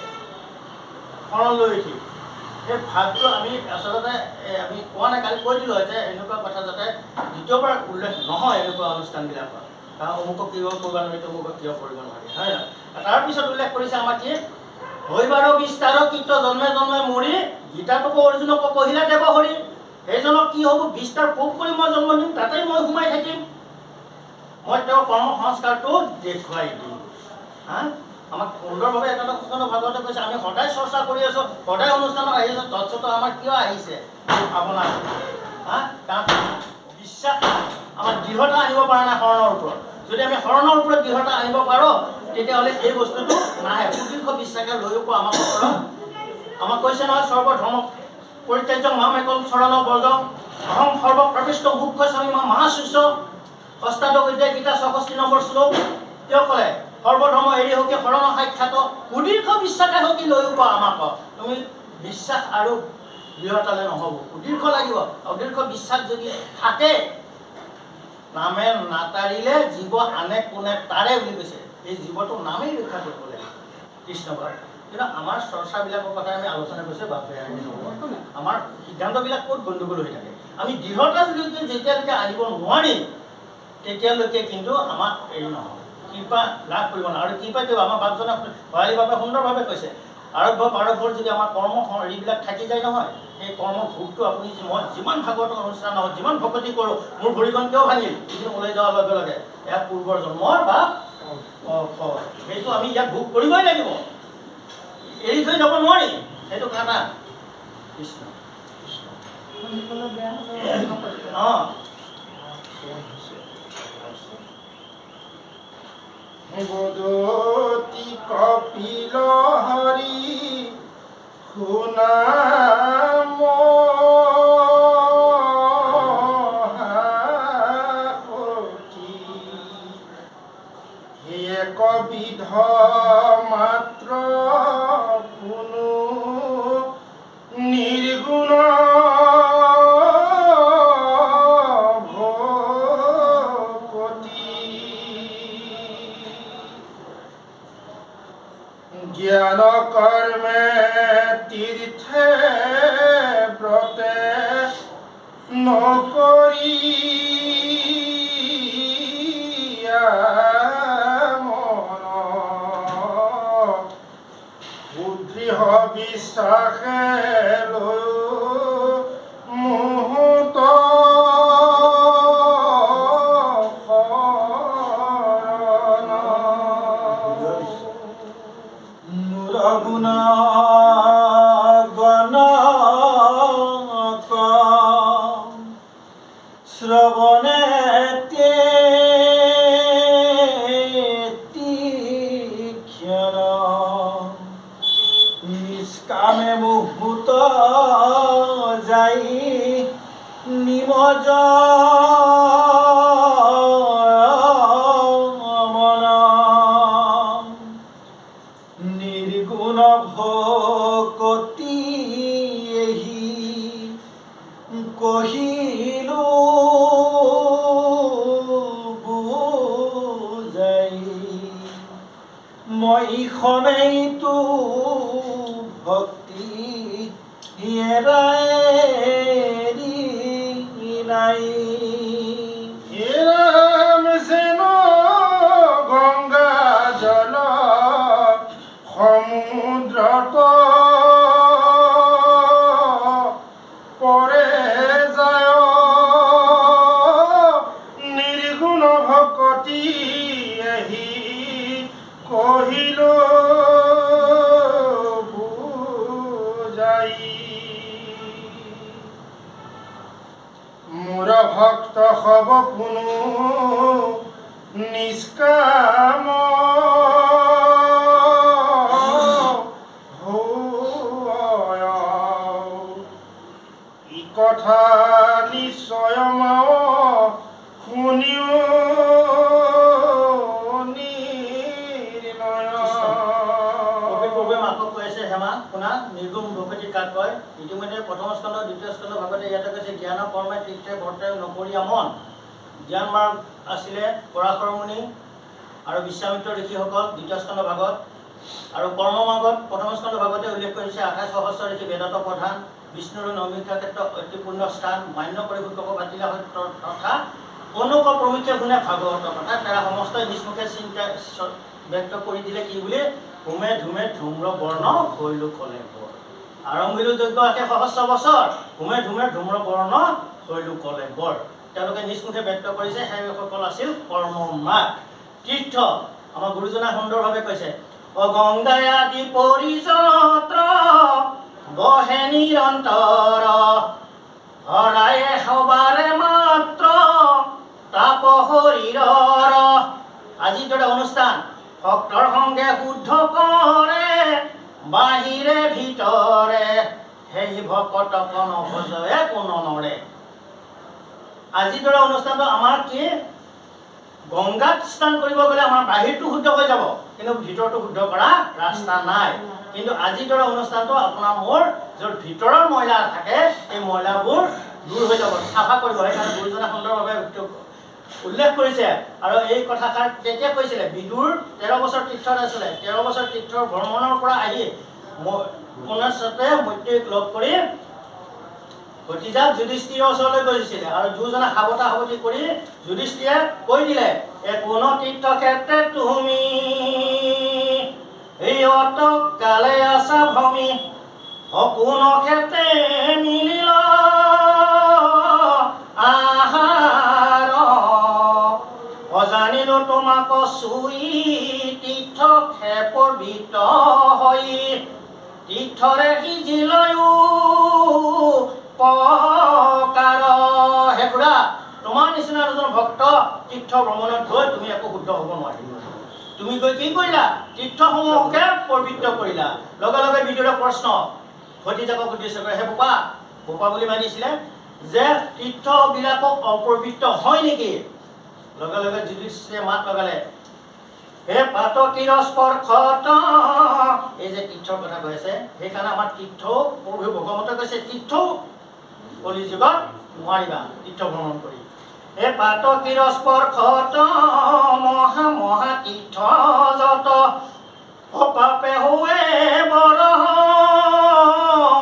শৰণ লৈ উঠি? সেই ভাৱটো আমি আচলতে আমি কোৱা নাই, কালি কৈ দিলোঁ যে এনেকুৱা কথা যাতে দ্বিতীয়বাৰ উল্লেখ নহয় এনেকুৱা অনুষ্ঠানবিলাকত। কাৰণ অমুকক কিয় কৰিব নোৱাৰি, অমুকক কিয় কৰিব নোৱাৰি, হয় নহয়? তাৰপিছত উল্লেখ কৰিছে আমাৰ কি? হৈবাৰ বিস্তাৰ কীৰ্ত জন্মে জন্মে মৰি, গীতাটোকো অৰ্জুনকো কহিলা দেৱ হৰি। সেইজনক কি হ'ব? বিস্তাৰ পোক কৰি মই জন্ম দিম, তাতেই মই সোমাই থাকিম, মই তেওঁৰ কৰ্ম সংস্কাৰটো দেখুৱাই দিম। আমাক সুন্দৰভাৱে একাদশ স্কন্ধ ভাগৱতে কৈছে, আমি সদায় চৰ্চা কৰি আছোঁ, সদায় অনুষ্ঠানত আহি আছোঁ, তৎসত্ত্বেও আমাৰ কিয় আহিছে ভাৱনা? কাৰণ বিশ্বাস আমাৰ দৃঢ়তা আনিব পৰা নাই শৰণৰ ওপৰত। যদি আমি শৰণৰ ওপৰত দৃঢ়তা আনিব পাৰোঁ, তেতিয়াহ'লে এই বস্তুটো নাহে। সুদীৰ্ঘ বিশ্বাসে লৈও আমাক ওপৰত আমাক কৈছে নহয়, সৰ্বধৰ্ম পৰিত্যাজ্য মাম একম শৰণ ব্ৰজম অহং সৰ্বপ্ৰবিষ্ট মুখ্য স্বামী মা মহাশিষ্য। অষ্টাদশ অধ্যায় গীতা ৬৬ নম্বৰ শ্লোক। তেওঁ ক'লে সৰ্বধৰ্ম এৰি হকি শৰণ সাক্ষাৎ, সুদীৰ্ঘ বিশ্বাসে হকি লৈও আমাক। তুমি বিশ্বাস আৰু দৃঢ়তালে নহ'ব, সুদীৰ্ঘ লাগিব। অদীৰ্ঘ বিশ্বাস যদি থাকে, নামে নাতাৰিলে জীৱ আনে কোনে তাৰে বুলি কৈছে। এই জীৱটো নামেই ৰক্ষা কৰিব লাগিব কৃষ্ণবাদ। কিন্তু আমাৰ চৰ্চাবিলাকৰ কথা আমি আলোচনা কৰিছোঁ, বাপে আমাৰ সিদ্ধান্তবিলাক ক'ত গণ্ডগোল হৈ থাকে। আমি দৃঢ়তা যদি যেতিয়ালৈকে আনিব নোৱাৰিম, তেতিয়ালৈকে কিন্তু আমাক এৰি নহয়, কৃপা লাভ কৰিব নোৱাৰে। আৰু কৃপা কিয়? আমাৰ বাপজনে ভৰালী বাপে সুন্দৰভাৱে কৈছে, আৰব্ভ প্ৰাৰব্ভৰ যদি আমাৰ কৰ্ম হেৰিবিলাক থাকি যায় নহয়, সেই কৰ্ম ভোগটো আপুনি মই যিমান ভাগৱতৰ অনুষ্ঠান নহওক, যিমান ভকতি কৰোঁ, মোৰ ভৰিখন কিয় ভাঙিল? এইখিনি ওলাই যোৱাৰ লগে লগে ইয়াত পূৰ্বৰ জন্মৰ বা সেইটো আমি ইয়াত ভোগ কৰিবই লাগিব, এৰি থৈ যাব নোৱাৰি। সেইটো কথা কৃষ্ণ বদতি কপিল হৰি শুনাম একবিধ মাত্ৰ কোনো নিৰ্গুণ জ্ঞান কৰ্মে তীৰ্থে ব্ৰতে নকৰি সুদৃঢ় বিশ্বাসে লৈ মুহূৰ্ত গুণ গণ শ্ৰৱণে ক্ষণ নিষ্কামে মুহূৰ্ত যাই নিমজ নিৰ্গুণ ভকতি এহি কহিলো বুজাই, মই সমেইতো ভক্তি এৰি নাই। ৰাম যেন গংগা জল সমুদ্ৰত পৰে যায়, নিৰ্গুণ ভকতি এহি ভক্ত হব কোনো নিষ্কাম ই কথা নিশ্চয় শুনিও প্ৰভুৱে মাকক কৈ আছে, হেমা শুনা, নিৰ্গুণ ভকতি কাক কয়। ইতিমধ্যে প্ৰথম স্কন্ধ দ্বিতীয় স্কন্ধ ভাগতে ইয়াতে কৈছে, জ্ঞান কৰ্মে তীৰ্থে বৰ্তে নকৰিয়া মন। জ্ঞান মাৰ্গ আছিলে পৰাশৰ মুনি আৰু বিশ্বামিত্ৰ ঋষিসকল দ্বিতীয় স্কন্ধ ভাগত, আৰু কৰ্ম মাৰ্গত প্ৰথম স্কন্ধ ভাগতে উল্লেখ কৰিছে 28 সহস্ৰ ঋষি বেদান্ত প্ৰধান, বিষ্ণুৰ নৈমিষা ক্ষেত্ৰ অতি পূৰ্ণ স্থান, মান্য কৰি শুদ্ধক ভাতিলা তথা অনুক প্ৰমুখ্যে গুণে ভাগৱত কথা। তাৰা সমস্ত নিষ্মুখে চিন্তা ব্যক্ত কৰি দিলে কি বুলি, হোমে ধুমে ধূম্ৰ বৰ্ণ হৈলো কলে বৰ। আৰম্ভিলো যজ্ঞ 1 সহস্ৰ বছৰ, হোমে ধুমে ধূম্ৰ বৰ্ণ হৈলো কলে বৰ। তেওঁলোকে নিষ্মুখে ব্যক্ত কৰিছে, সেইসকল আছিল কৰ্মমাগ তীৰ্থ। আমাৰ গুৰুজনা সুন্দৰভাৱে কৈছে, অগংগাই আদি পৰিযত্ৰ বহে নিৰন্তৰ, হৰায়ে সবাৰে মাত্ৰ তাপ শৰীৰৰ। আজিৰ দৰে অনুষ্ঠান ভক্তৰ সংগে শুদ্ধ কৰে, বাহিৰে ভিতৰে সেই ভকতক নভজয়ে কোনো নৰে। আজিৰ দৰে অনুষ্ঠানটো আমাৰ কি, গংগাত স্নান কৰিব গ'লে আমাৰ বাহিৰটো শুদ্ধ হৈ যাব, কিন্তু ভিতৰটো শুদ্ধ কৰা ৰাস্তা নাই। কিন্তু আজিৰ দৰে অনুষ্ঠানটো আপোনাৰ মোৰ য'ত ভিতৰৰ ময়লা থাকে, এই ময়লাবোৰ দূৰ হৈ যাব, চাফা কৰিব। সেইকাৰণে গুৰুজনা সুন্দৰভাৱে উল্লেখ কৰিছে। আৰু এই কথাষাৰ কেতিয়া কৈছিলে, বিদুৰ 13 বছৰ তীৰ্থত আছিলে। 13 বছৰ তীৰ্থৰ ভ্ৰমণৰ পৰা আহি পুনশ্চতে মৈত্ৰীক লগ কৰি ভতিজাক যুধিষ্ঠিৰৰ ওচৰলৈ গৈছিলে, আৰু দুজনে সাৱতা সাৱতি কৰি যুধিষ্ঠিৰে কৈ দিলে, কোনো তীৰ্থ ক্ষেত্ৰে তুমি এই অতক কালে আছা ভমি, কোনো ক্ষেত্ৰে মিলিল আহাৰ, অজানিলো তোমাক চুই তীৰ্থ ক্ষেপৰ বিত হৈ, তীৰ্থৰে সিজিলয়ো পকাৰ। হে খুৰা, তোমাৰ নিচিনা এজন ভক্ত তীৰ্থ ভ্ৰমণত গৈ তুমি একো শুদ্ধ হ'ব নোৱাৰিবা। তুমি গৈ কি কৰিলা, তীৰ্থসমূহকে পবিত্ৰ কৰিলা। লগে লগে বিদুৰে প্ৰশ্ন ভতিজাকক উদ্দেশ্য কৰে, হে বোপা, বোপা বুলি মানিছিলে যে তীৰ্থবিলাকক অপবিত্ৰ হয় নেকি? লগে লগে যুধিষ্ঠিৰে মাত লগালে, হে পাতকীৰ স্পৰ্শত, এই যে তীৰ্থৰ কথা কৈ আছে, সেইকাৰণে আমাৰ তীৰ্থ প্ৰভু ভগৱতে কৈছে, তীৰ্থ কলিযুগত নোৱাৰিবা তীৰ্থ ভ্ৰমণ কৰি। হে পাতকীৰ স্পৰ্শত মহা মহা তীৰ্থ যত, অপাপে হোৱে বৰ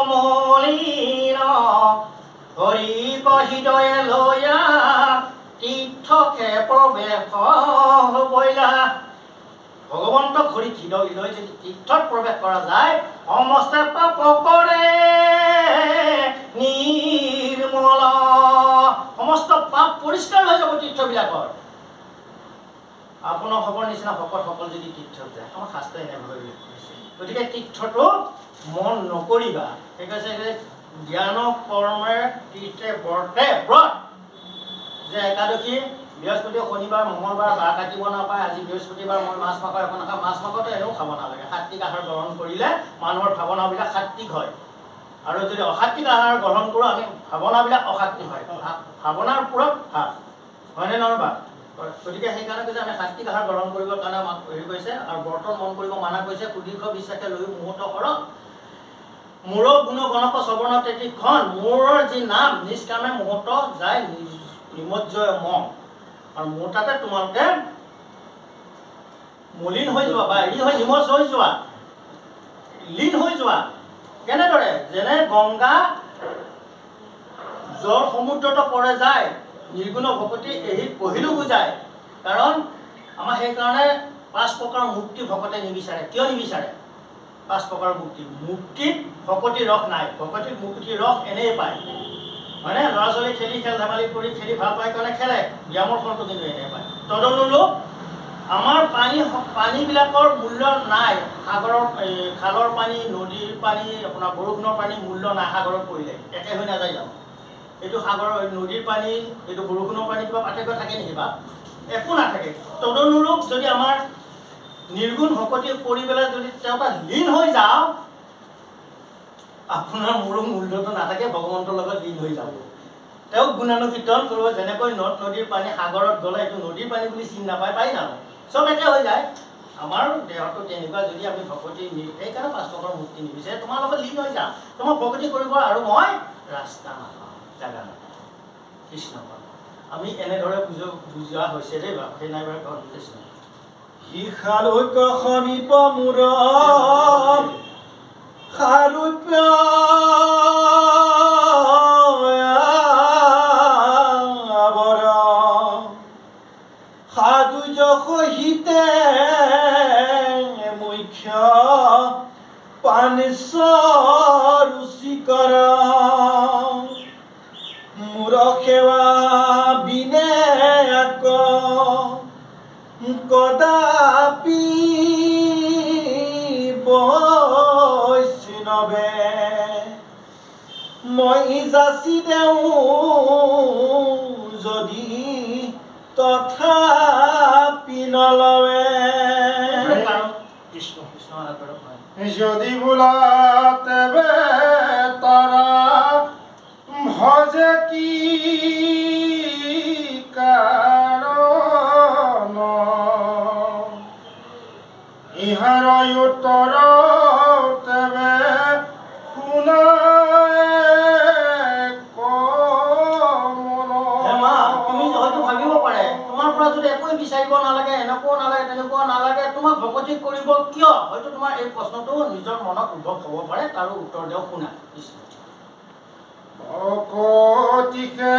মলিন, হৰি হৃদয়ে লয়া তীৰ্থ ক্ষেপৰ বেশ বইলা। ভগৱন্তক হৰিক হৃদয় লৈ যদি তীৰ্থত প্ৰৱেশ কৰা যায়, সমস্ত পাপ কৰে নিৰ্মল, সমস্ত পাপ পৰিষ্কাৰ হৈ যাব তীৰ্থবিলাকৰ। আপোনাৰ খবৰ নিচিনা ভকতসকল যদি তীৰ্থত যায়, আমাৰ শাস্ত্ৰই এনেকৈ উল্লেখ কৰিছে। গতিকে তীৰ্থটো মন নকৰিবা। সেই কৈছে যে জ্ঞান কৰ্মে তীৰ্থে বৰ্তে ব্ৰত, যে একাদশী বৃহস্পতি শনিবাৰ মঙলবাৰ বাৰ কাটিব নাপায়। আজি বৃহস্পতিবাৰ মই মাছ মাংস একো নাখাওঁ। মাছ মাংসটো এনেও খাব নালাগে। সাত্বিক আহাৰ গ্ৰহণ কৰিলে মানুহৰ ভাৱনাবিলাক সাত্বিক হয়, আৰু যদি অসাত্বিক আহাৰ গ্ৰহণ কৰোঁ আমি ভাৱনাবিলাক অসাত্বিক হয়। ভাৱনাৰ ওপৰত ভাৱ হয়নে নহয় বা? গতিকে সেইকাৰণে কৈছে আমি সাত্বিক আহাৰ গ্ৰহণ কৰিবৰ কাৰণে আমাক হেৰি কৈছে, আৰু বৰ্তন মন কৰিব মানা কৰিছে। সুদীৰ্ঘ বিশ্বাসে লৈ মুহূৰ্ত কৰক, মোৰ গুণ গণক শ্ৰৱণ 33 খন, মোৰ যি নাম নিষ্কামে মুহূৰ্ত যায় নিমজ্জয় মম। আৰু মোৰ তাতে তোমালোকে মলিন হৈ যোৱা বা হেৰি হৈ নিমজ হৈ যোৱা, লীন হৈ যোৱা। কেনেদৰে? যেনে গংগা জল সমুদ্ৰতো পৰে যায়, নিৰ্গুণ ভকতি এই পহিলো বুজায়। কাৰণ আমাৰ সেইকাৰণে 5 প্ৰকাৰৰ মুক্তি ভকতে নিবিচাৰে। কিয় নিবিচাৰে? 5 প্ৰকাৰৰ মুক্তি, মুক্তিত ভকতিৰ ৰস নাই। ভকতিৰ মুক্তিৰ ৰস এনেই পায়, হয়নে? ল'ৰা ছোৱালী খেলি খেল ধেমালি কৰি খেলি ভাল পায় কাৰণে খেলে, ব্যায়ামৰ ফলটো কিন্তু এনেই পায়। তদনুৰূপ আমাৰ পানীবিলাকৰ মূল্য নাই। সাগৰৰ খালৰ পানী, নদীৰ পানী, আপোনাৰ বৰষুণৰ পানী মূল্য নাই সাগৰত পৰিলে, একে হৈ নাযায় জানো? এইটো সাগৰৰ নদীৰ পানী, এইটো বৰষুণৰ পানী কিবা পাৰ্থক্য থাকে নেকি বা? একো নাথাকে। তদনুৰূপ যদি আমাৰ নিৰ্গুণ শকতি কৰি পেলাই যদি তেওঁ তাত লীন হৈ যাওঁ, আপোনাৰ মোৰো মূল্যটো নাথাকে, ভগৱন্তৰ লগত লীন হৈ যাব। তেওঁক গুণানুকীৰ্তন কৰিব, যেনেকৈ নদ নদীৰ পানী সাগৰত গ'লে এইটো নদীৰ পানী বুলি চিনি নাপায়, পাই জানো? চব একে হৈ যায়। আমাৰ দেহটো তেনেকুৱা, যদি আমি ভকতি সেইকাৰণে 5 টকাৰ মুক্তি নিবিচাৰে, তোমাৰ লগত লীন হৈ যাম, তোমাক ভকতি কৰিব, আৰু মই ৰাস্তা নাপাওঁ, জাগা নাপাওঁ, কৃষ্ণ পাওঁ। আমি এনেদৰে বুজোৱা হৈছে দেই বাৰু, সেই নাই বাৰু কৃষ্ণ হিসালোক সমীপ মূৰ সাৰূপ্য সাধু সহিতে মুখ্য পানিছ ৰুচিকৰ মূৰ সেৱা বিনে আক কদাপি বৈষ্ণৱে মই যাচি দেওঁ যদি তথাপি নলৱে। কৃষ্ণ কৃষ্ণ যদি বোলা তেবে তাৰা ভজে কি কাৰণ, ইহাৰ উত্তৰ তেবে বিচাৰিব নালাগে, এনেকুৱাও নালাগে, তেনেকুৱাও নালাগে, তোমাক ভকতি কৰিব কিয়? হয়তো তোমাৰ এই প্ৰশ্নটো নিজৰ মনত উদ্ভৱ হ'ব পাৰে, তাৰো উত্তৰ দিয়ক, শুনা। ভকতিকে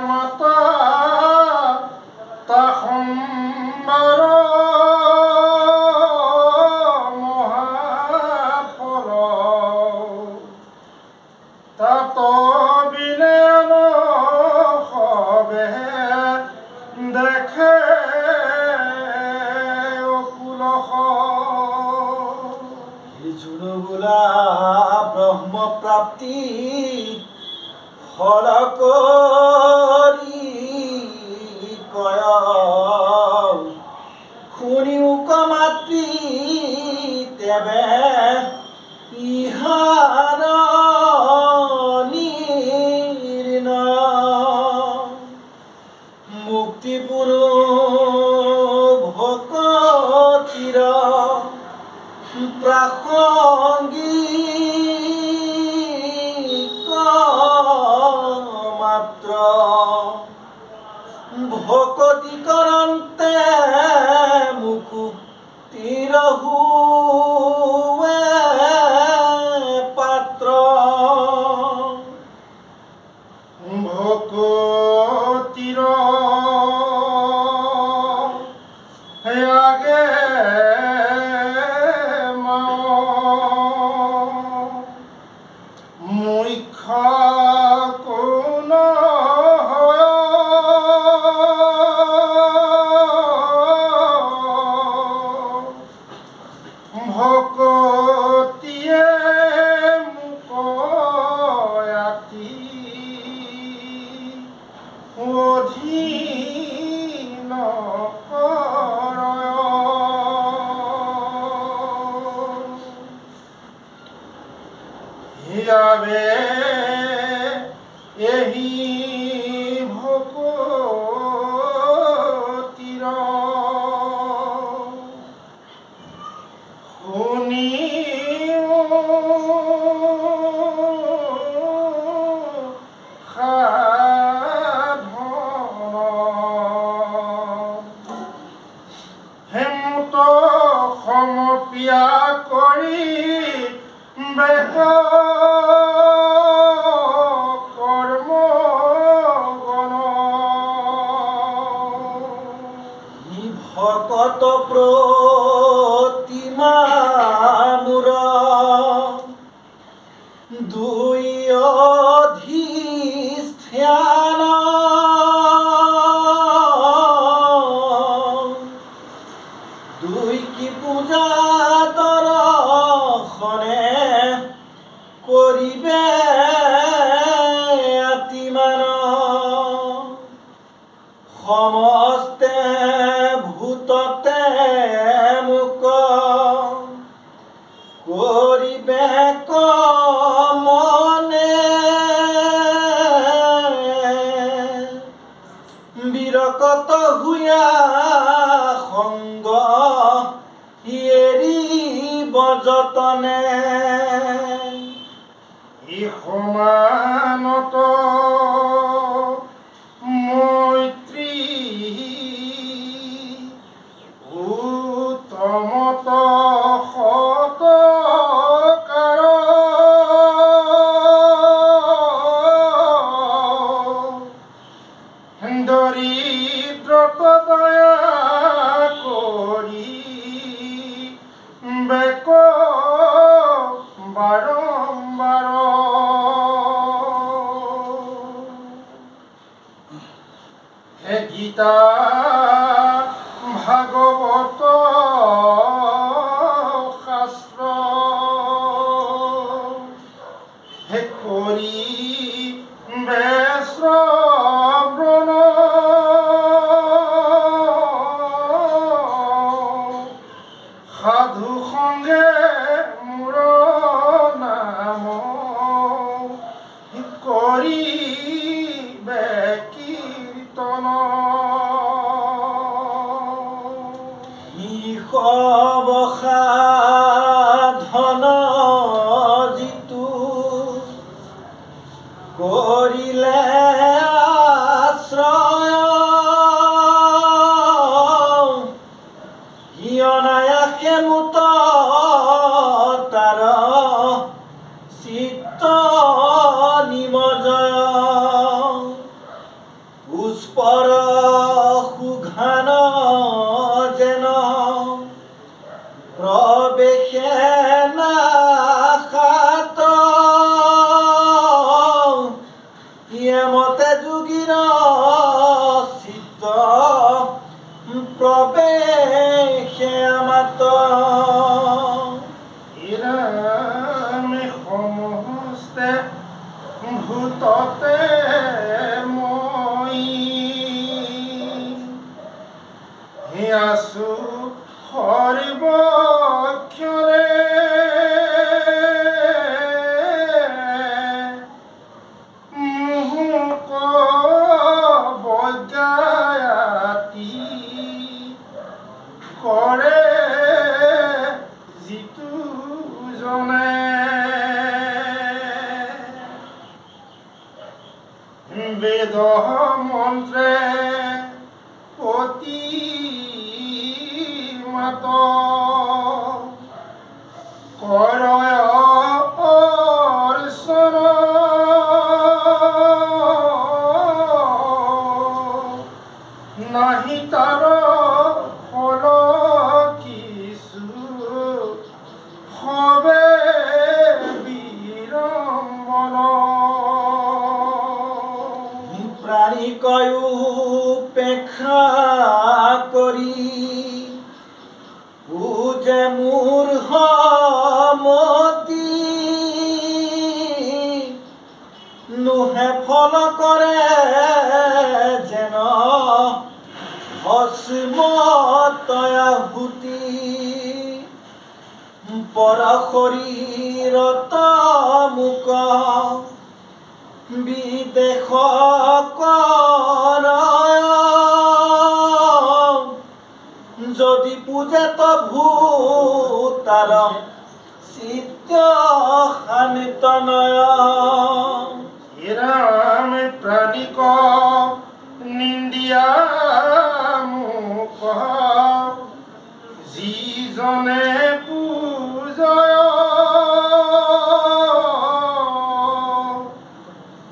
মাতা তাহম্বাৰ মহাফল, তাত বিনে নহবে দেখে জুনুবোলা ব্ৰহ্ম প্ৰাপ্তি ফল কৰি কয় শুনিও কমাতৃ তেবে ইহাৰ নিৰ্ণয় মুক্তি পুৰু ভকতিৰ প্ৰাসংগিক মাত্ৰ ভকতি কৰন্তে মুকুতিৰ হুৱে পাত্ৰ ভকতিৰ আগে মুখ্য কোন ভকতিয়ে মুকয়াতি অধীন হিয়াবে এহি ভকতিৰ শুনিও সাধন হেমুত সমপিয়া কৰি বেদ কৰ্ম গণ ভকত প্ৰতিমা মূৰ দুই অধিষ্ঠান দুই কি পূজা দৰ্শনে কৰিবে আতিমান ই সমানত মৈত্ৰী উত্তমত সৎকাৰ দৰিদ্ৰত দয়া কৰি বেক বাৰম্বাৰ হে গীতা ভাগৱত শাস্ত্ৰ হে কৰি শ্ৰৱণ সাধু সংগে মোৰ নাম কৰিবে কীৰ্তন ঈশৱ সাধন যিটো কৰিলে আশ্ৰয় হিয়নায়াসে মুত তাৰ চিত্ত নিমজয় পুষ্পৰ সুঘান যেন প্ৰৱেশে নাশাত মতে যোগীৰ চিত্ত প্ৰৱেশে মাত ইৰামে সমস্তে ভূততে মই আছো সৰ্বক্ষণে মুহুক বজ্ৰায়াতি কৰে যিটো জনে বেদ মন্ত্ৰে অতি মাত কৰয় অৰ্চন নাহি তাৰ ফল কিছু হবে বিড়ম্বন প্ৰাণী কয়ো পেক্ষা কৰি পূজে মোৰ মতি নোহে ফল কৰে যেন ভস্মতয়াহুতি পৰ শৰীৰত মুক বিদেশ কৰ যদি পূজাত ভূতাৰ চিত্ত শান্ত নয় ইৰাম প্ৰাণিক নিন্দিয়া মোক যিজনে পূজয়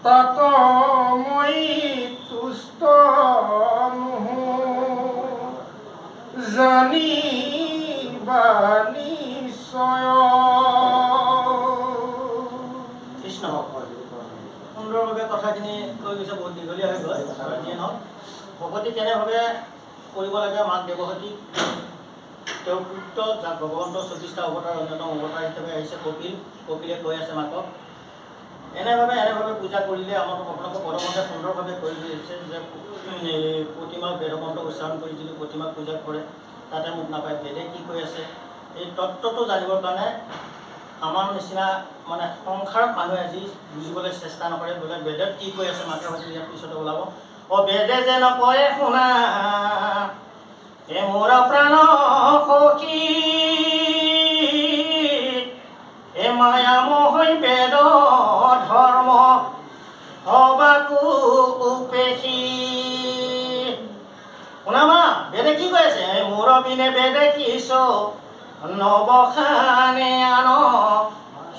তাত মই তুষ্ট নহওঁ জানিবা নিশ্চয় কৃষ্ণ সুন্দৰভাৱে কথাখিনি কৈ গৈছে, বহুত দীঘলীয়া হৈ গ'ল। আৰু যিয়ে নহওক ভকতি কেনেভাৱে কৰিব লাগে মাক দেৱহতীক তেওঁৰ পুত্ৰ যাক ভগৱন্তৰ 24টা অৱতাৰ অন্যতম অৱতাৰ হিচাপে আহিছে কপিলে কৈ আছে মাকক এনেভাৱে পূজা কৰিলে আমাৰ আপোনালোকে পৰমতে সুন্দৰভাৱে কৈ দিছে যে প্ৰতিমাক বেদমন্ত্ৰ উচ্চাৰণ কৰি যদি প্ৰতিমাক পূজা কৰে তাতে মোক নাপায়। বেদে কি কৈ আছে এই তত্ত্বটো জানিবৰ কাৰণে আমাৰ নিচিনা মানে সংসাৰত মানুহে আজি বুজিবলৈ চেষ্টা নকৰে। বোলে বেদত কি কৈ আছে মাকে হয়তো ইয়াৰ পিছতে ওলাব। বেদে যে নকয় শুনা এ মোৰ প্ৰাণ সখী মায়াময় বেদ ধৰ্ম হবাকো উপেক্ষী। শুনামা, বেদে কি কৈ আছে? মোৰ বিনে বেদে কিছ নবখানে আন,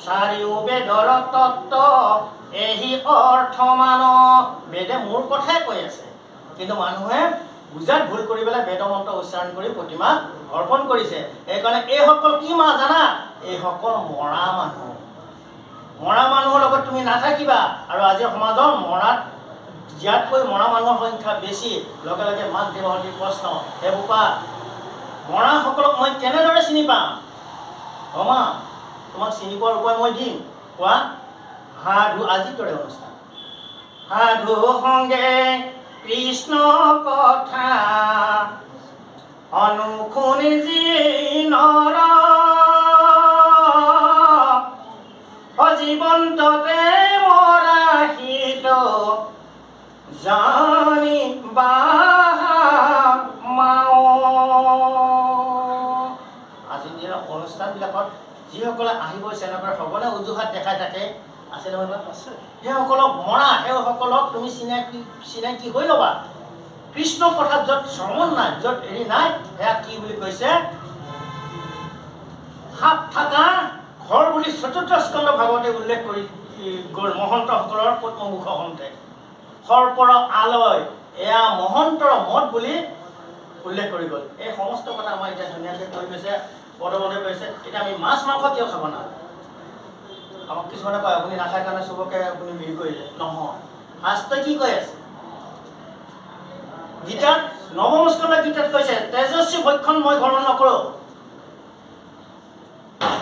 চাৰিও বেদৰ তত্ত্ব এহি অৰ্থ মান। বেদে মোৰ কথাই কৈ আছে, কিন্তু মানুহে বুজাত ভুল কৰি পেলাই বেদ মন্ত্ৰ উচ্চাৰণ কৰি প্ৰতিমা অৰ্পণ কৰিছে। সেইকাৰণে এইসকল কি মা জানা? এইসকল মৰা মানুহ। মৰা মানুহৰ লগত তুমি নাথাকিবা। আৰু আজিৰ সমাজৰ মৰাত জীয়াতকৈ মৰা মানুহৰ সংখ্যা বেছি। লগে লগে মাক দেৱহতীৰ প্ৰশ্ন, হে বোপা, মৰাসকলক মই কেনেদৰে চিনি পাম? মা, তোমাক চিনি পোৱাৰ উপায় মই দিম, কোৱা। সাধু, আজিৰ দৰে অনুষ্ঠান, সাধু সংগে কৃষ্ণ কথা অনুশুনি যি নৰ, অজীৱন্ততে মৰাহিত জানি মাও। আজিৰ দিনৰ অনুষ্ঠানবিলাকত যিসকলে আহিব চেনেকৰ সঘনে অজুহাত দেখাই থাকে, আছে নহয় বা? আছে। সেইসকলক মৰা, সেইসকলক তুমি চিনাকি হৈ ল'বা। কৃষ্ণ কথাত য'ত শ্ৰৱণ নাই, য'ত হেৰি নাই, সেয়া কি বুলি কৈছে? সাপ থকা ঘৰ বুলি চতুৰ্থ স্কন্ধ ভাগৱতে উল্লেখ কৰি গ'ল। মহন্তসকলৰ পদ্মমুখ সন্তে সৰ্পৰ আলয়, এয়া মহন্তৰ মত বুলি উল্লেখ কৰি গ'ল। এই সমস্ত কথা আমাৰ এতিয়া ধুনীয়াকৈ কৈ গৈছে, পদমতে কৈছে। এতিয়া আমি মাছ মাংস কিয় খাব নালাগে? আমাক কিছুমানে কয় আপুনি নাখায় কাৰণে চবকে আপুনি হেৰি কৰিলে। নহয়, শাস্ত্ৰই কি কৈ আছে? গীতাত, নৱম স্কন্ধ গীতাত কৈছে, তেজস্বী ভক্ষণ মই গ্ৰহণ নকৰোঁ।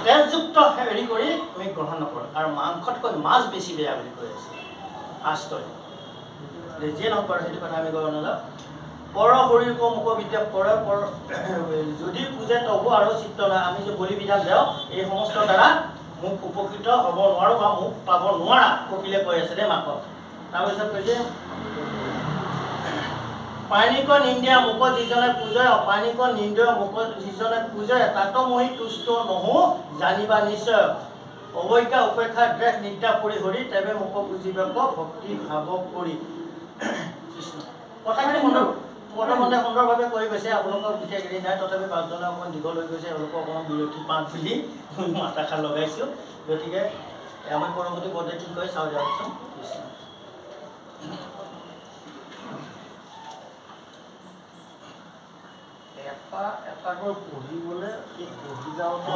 তেজযুক্ত হেৰি কৰি আমি গ্ৰহণ নকৰোঁ। আৰু মাংসতকৈ মাছ বেছি বেয়া বুলি কৈ আছে শাস্ত্ৰই। যিয়ে নহওক বাৰু, সেইটো কথা আমি গৈ নলওঁ। পৰ শৰীৰক মুখবিদ্যা পৰ পৰ যদি পূজে তবু আৰু চিত্ত নাই। আমি যে বলি বিধান দিওঁ, এই সমস্ত দ্বাৰা মোক উপকৃত হ'ব নোৱাৰোঁ বা মোক পাব নোৱাৰা, কপিলে কৈ আছে দেই মাকক। তাৰপিছত কৈছে, পানীক নিন্দিয়া মুখ যিজনে পূজয়, অপানীক নিন্দয় মুখ যিজনে পূজয়, তাতো মই তুষ্ট নহো জানিবা নিশ্চয়। অৱজ্ঞা উপেক্ষা দ্বেষ নিদ্ৰা কৰি হৰি, তেৱে মুখ বুজিবাক ভক্তি ভাৱ কৰি। কৃষ্ণ কথাখিনি প্ৰথমতে সুন্দৰভাৱে কৈ গৈছে। আপোনালোকৰ বিশেষ হেৰি নাই, তথাপি পাঁচজনে অকণমান দীঘল হৈ গৈছে। তেওঁলোকক অকণমান বিৰতি পাত বুলি মাতাষাৰ লগাইছোঁ। গতিকে আমি পৰৱৰ্তী পদ্ধতি কৈ চাওঁ যাওকচোন। কৃষ্ণ এটাকৈ পঢ়িবলৈ পঢ়ি যাওঁতে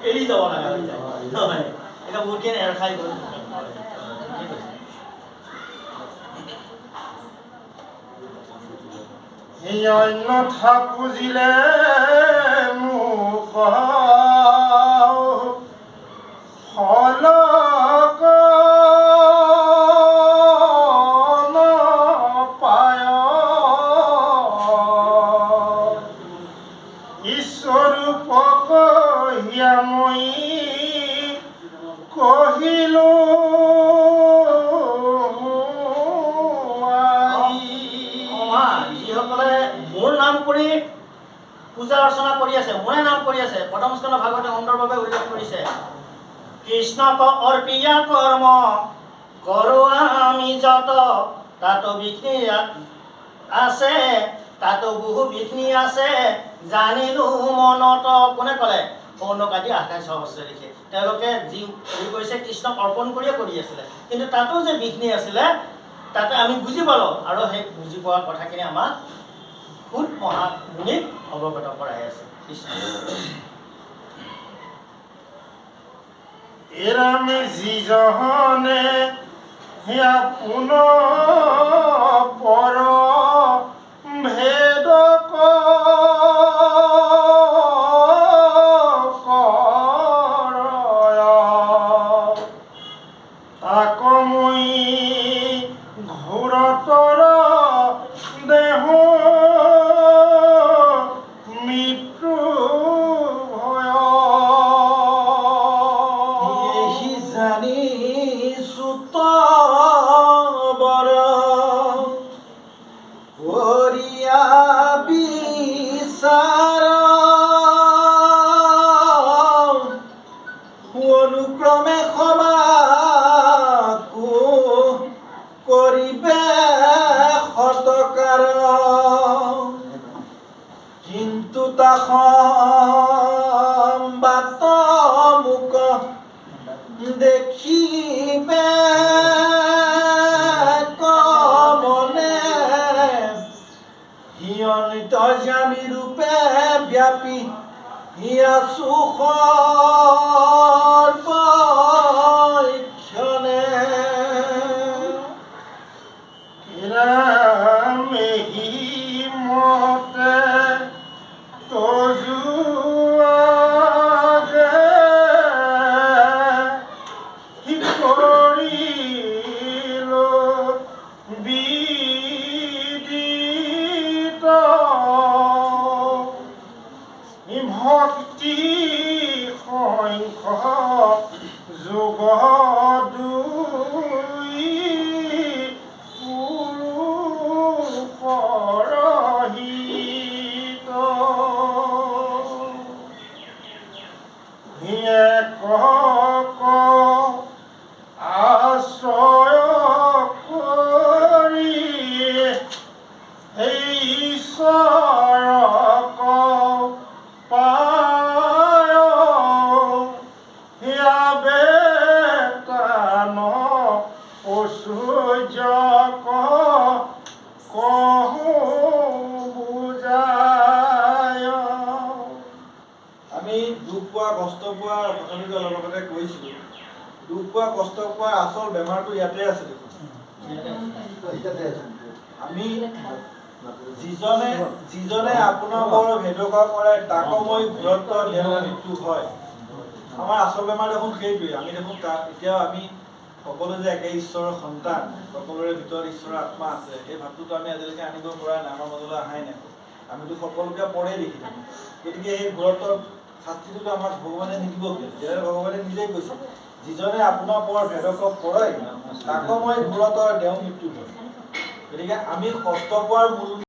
এৰি যাব লগা হৈ যায়। এতিয়া বহুতখিনি এৰ খাই গ'ল। সেই অন্যথা পুজিলে মোক হলক নপায়, ঈশ্বৰূপক হিয়া মই কহিলো। যিসকলে মোৰ নাম কৰি পূজা অৰ্চনা কৰি আছে, মোৰে নাম কৰি আছে, প্ৰথম স্কন্ধ ভাগৱতে সুন্দৰভাৱে উল্লেখ কৰিছে। কৃষ্ণক অৰ্পিয়া কৰ্ম কৰো আমি যত, তাতো বিঘ্নি আছে, তাতো বহু বিঘ্নি আছে, জানিলো মনত। কোনে ক'লে? পৌনক আদি 28 সহস্ৰ লিখে। তেওঁলোকে যি হেৰি কৰিছে কৃষ্ণক অৰ্পণ কৰিয়ে কৰি আছিলে, কিন্তু তাতো যে বিঘ্নি আছিলে তাতে আমি বুজি পালোঁ। আৰু সেই বুজি পোৱা কথাখিনি আমাক খুদ মহামুনিক অৱগত কৰাই আছে। কৃষ্ণ এৰামে যিজনে হিয়া পুনৰ পৰ ভেদ তাক মই ঘোৰতৰ দেহ মৃত্যু ভয়, জানি সুত বৰ বাত মুক দেখিবে কমনে হিয়নিত জামি ৰূপে ব্যাপী হিয়া সৰ্বক্ষণে মেহি মতে তজুৱাগে কৰিল বিদিত ভক্তি সংখ্য যোগ দুই পুৰুষৰহিত এক আশ্ৰয় কৰি সেই ঈশ্বৰক পায় হিয়া বেতান ঐশ্বৰ্যক কহো বুজায়। আমি দুখ পোৱা কষ্ট পোৱা কথাটো অলপ আগতে কৈছিলোঁ। দুখ পোৱা কষ্ট পোৱাৰ আচল বেমাৰটো ইয়াতে আছে দেখোন। আমি যিজনে আপোনালোকৰ ভেদকা কৰে তাকো মই ঘূৰত্ব দেহ মৃত্যু হয়। আমাৰ আচল বেমাৰ দেখোন সেইটোৱে। আমি দেখোন এতিয়াও আমি সকলো যে একে ঈশ্বৰৰ সন্তান, সকলোৰে ভিতৰত ঈশ্বৰৰ আত্মা আছে, সেই ভাৱটোতো আমি আজিলৈকে আনিব পৰা নাই, আমাৰ মাজলৈ অহাই নাই। আমিতো সকলোকে পৰে দেখি থাকোঁ। গতিকে সেই ঘূৰত্বৰ শাস্তিটোতো আমাক ভগৱানে নিদিব কিয়? যেনে ভগৱানে নিজেই কৈছে, যিজনে আপোনাৰ পৰ ভেদক পৰে তাকো মই ঘূৰত্বৰ দেহ মৃত্যু হয়। গতিকে আমি কষ্ট পোৱাৰ মূল